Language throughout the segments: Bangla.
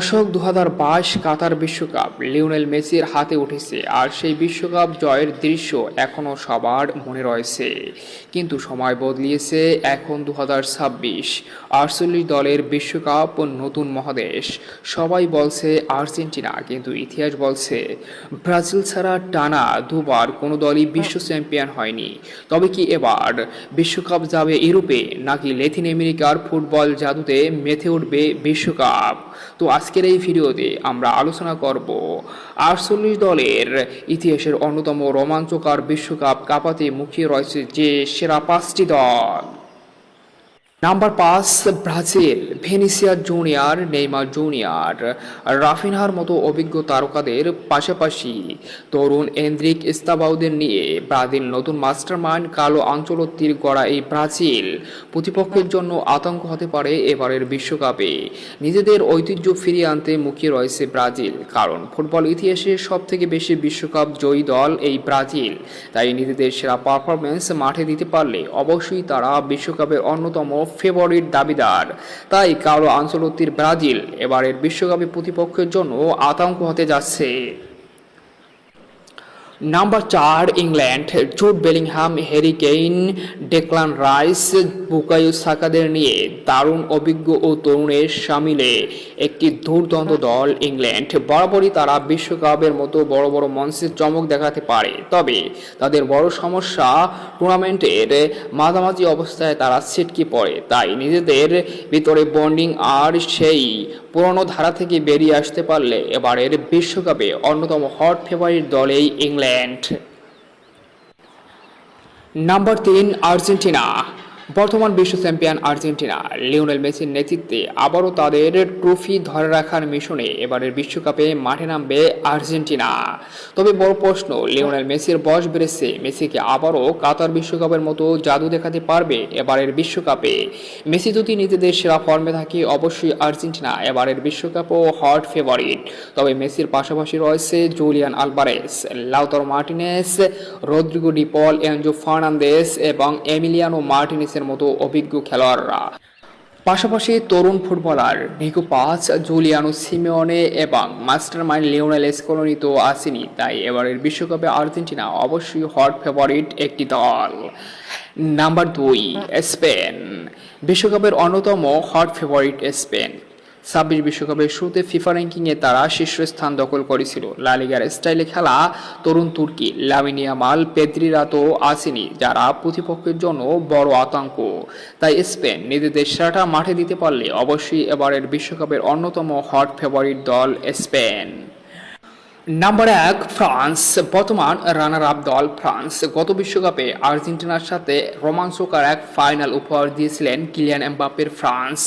দর্শক 2022 কাতার বিশ্বকাপ লিওনেল মেসির হাতে উঠেছে আর সেই বিশ্বকাপ জয়ের দৃশ্য এখনও সবার মনে রয়েছে। কিন্তু সময় বদলিয়েছে, এখন 2026 48 দলের বিশ্বকাপ নতুন মহাদেশ। সবাই বলছে আর্জেন্টিনা, কিন্তু ইতিহাস বলছে ব্রাজিল ছাড়া টানা দুবার কোনো দলই বিশ্ব চ্যাম্পিয়ন হয়নি। তবে কি এবার বিশ্বকাপ যাবে ইউরোপে, নাকি ল্যাটিন আমেরিকার ফুটবল জাদুতে মেতে উঠবে বিশ্বকাপ? তো আজকের এই ভিডিওতে আমরা আলোচনা করব 48 দলের ইতিহাসের অন্যতম রোমাঞ্চকর বিশ্বকাপ কাঁপাতে মুখিয়ে রয়েছে যে সেরা 5টি দল। Number 5, Brazil. Vinicius Junior, Neymar Junior, রাফিনহার মতো অভিজ্ঞ তারকাদের পাশাপাশি তরুণ এন্দ্রিক ইস্তাবাউদের নিয়ে ব্রাজিল নতুন মাস্টারমাইন্ড কার্লো আনচেলত্তির গড়া এই ব্রাজিল প্রতিপক্ষের জন্য আতঙ্ক হতে পারে এবারের বিশ্বকাপে। নিজেদের ঐতিহ্য ফিরিয়ে আনতে মুখিয়ে রয়েছে ব্রাজিল, কারণ ফুটবল ইতিহাসে সবথেকে বেশি বিশ্বকাপ জয়ী দল এই ব্রাজিল। তাই নিজেদের সেরা পারফরমেন্স মাঠে দিতে পারলে অবশ্যই তারা বিশ্বকাপের অন্যতম ফেভারিট দাবিদার। তাই কার্লো আনচেলত্তির ব্রাজিল এবারের বিশ্বকাপে প্রতিপক্ষের জন্য আতঙ্ক হতে যাচ্ছে। Number 4, England. Jude Bellingham, Harry Kane, Declan Rice, Bukayo সাকাদের নিয়ে দারুণ অভিজ্ঞ ও তরুণের সামিলে একটি দুর্দান্ত দল ইংল্যান্ড। বরাবরই তারা বিশ্বকাপের মতো বড় বড় মঞ্চে চমক দেখাতে পারে, তবে তাদের বড় সমস্যা টুর্নামেন্টের মাঝামাঝি অবস্থায় তারা ছিটকে পড়ে। তাই নিজেদের ভিতরে বন্ডিং আর সেই পুরনো ধারা থেকে বেরিয়ে আসতে পারলে এবারের বিশ্বকাপে অন্যতম হট ফেভারিট দল এই ইংল্যান্ড। Number 3, Argentina. বর্তমান বিশ্ব চ্যাম্পিয়ন আর্জেন্টিনা লিওনেল মেসির নেতৃত্বে আবারও তাদের ট্রফি ধরে রাখার মিশনে এবারের বিশ্বকাপে মাঠে নামবে আর্জেন্টিনা। তবে বড় প্রশ্ন, লিওনেল মেসির বয়স বেড়েছে, মেসিকে আবারও কাতার বিশ্বকাপের মতো জাদু দেখাতে পারবে এবারের বিশ্বকাপে? মেসি যদি নিজেদের সেরা ফর্মে থাকে, অবশ্যই আর্জেন্টিনা এবারের বিশ্বকাপও হট ফেভারিট। তবে মেসির পাশাপাশি রয়েছে Julian Alvarez, Lautaro Martinez, Rodrigo de Paul, Enzo Fernandez এবং এমিলিয়ানো মার্টিনেসের মতো অভিজ্ঞ খেলোয়াড়রা। পাশাপাশি তরুণ footballer Nico Paz, Giuliano Simeone এবং মাস্টারমাইন্ড লিওনেল স্কলোনি তো আসেনি। তাই এবারের বিশ্বকাপে আর্জেন্টিনা অবশ্যই হট ফেভারিট একটি দল। Number 2, Spain. বিশ্বকাপের অন্যতম হট ফেভারিট স্পেন। 26 বিশ্বকাপের শুরুতে ফিফা র্যাঙ্কিংয়ে তারা শীর্ষস্থান দখল করেছিল। লা লিগার স্টাইলে খেলা তরুণ তুর্কি লামিন ইয়ামাল, পেদ্রিরা তো আসেনি, যারা প্রতিপক্ষের জন্য বড় আতঙ্ক। তাই স্পেন নিজেদের সেরাটা মাঠে দিতে পারলে অবশ্যই এবারের বিশ্বকাপের অন্যতম হট ফেভারিট দল স্পেন। Number 1, France. বর্তমান রানার আপ দল ফ্রান্স। গত বিশ্বকাপে আর্জেন্টিনার সাথে রোমাঞ্চকর এক ফাইনাল উপহার দিয়েছিলেন কিলিয়ান এমবাপ্পের ফ্রান্স,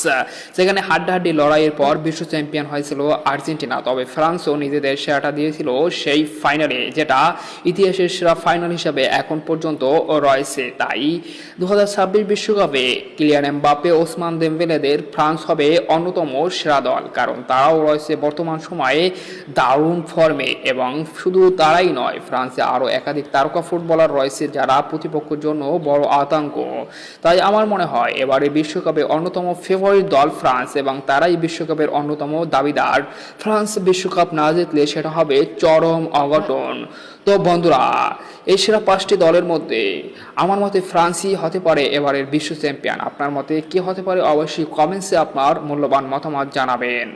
যেখানে হাড্ডাহাড্ডি লড়াইয়ের পর বিশ্ব চ্যাম্পিয়ন হয়েছিল আর্জেন্টিনা। তবে ফ্রান্সও নিজেদের সেরাটা দিয়েছিল সেই ফাইনালে, যেটা ইতিহাসের সেরা ফাইনাল হিসাবে এখন পর্যন্ত রয়েছে। তাই 2026 বিশ্বকাপে কিলিয়ান এমবাপ্পে, ওসমান দেমবেলেদের ফ্রান্স হবে অন্যতম সেরা দল, কারণ তারাও রয়েছে বর্তমান সময়ে দারুণ ফর্মে। এবং শুধু তারাই নয়, ফ্রান্সে আরও একাধিক তারকা ফুটবলার রয়েছে যারা প্রতিপক্ষের জন্য বড় আতঙ্ক। তাই আমার মনে হয় এবারে বিশ্বকাপে অন্যতম ফেভারিট দল ফ্রান্স, এবং তারাই বিশ্বকাপের অন্যতম দাবিদার। ফ্রান্স বিশ্বকাপ না জিতলে সেটা হবে চরম অঘটন। তো বন্ধুরা, এই সেরা 5টি দলের মধ্যে আমার মতে ফ্রান্সই হতে পারে এবারের বিশ্ব চ্যাম্পিয়ন। আপনার মতে কে হতে পারে? অবশ্যই কমেন্টসে আপনার মূল্যবান মতামত জানাবেন।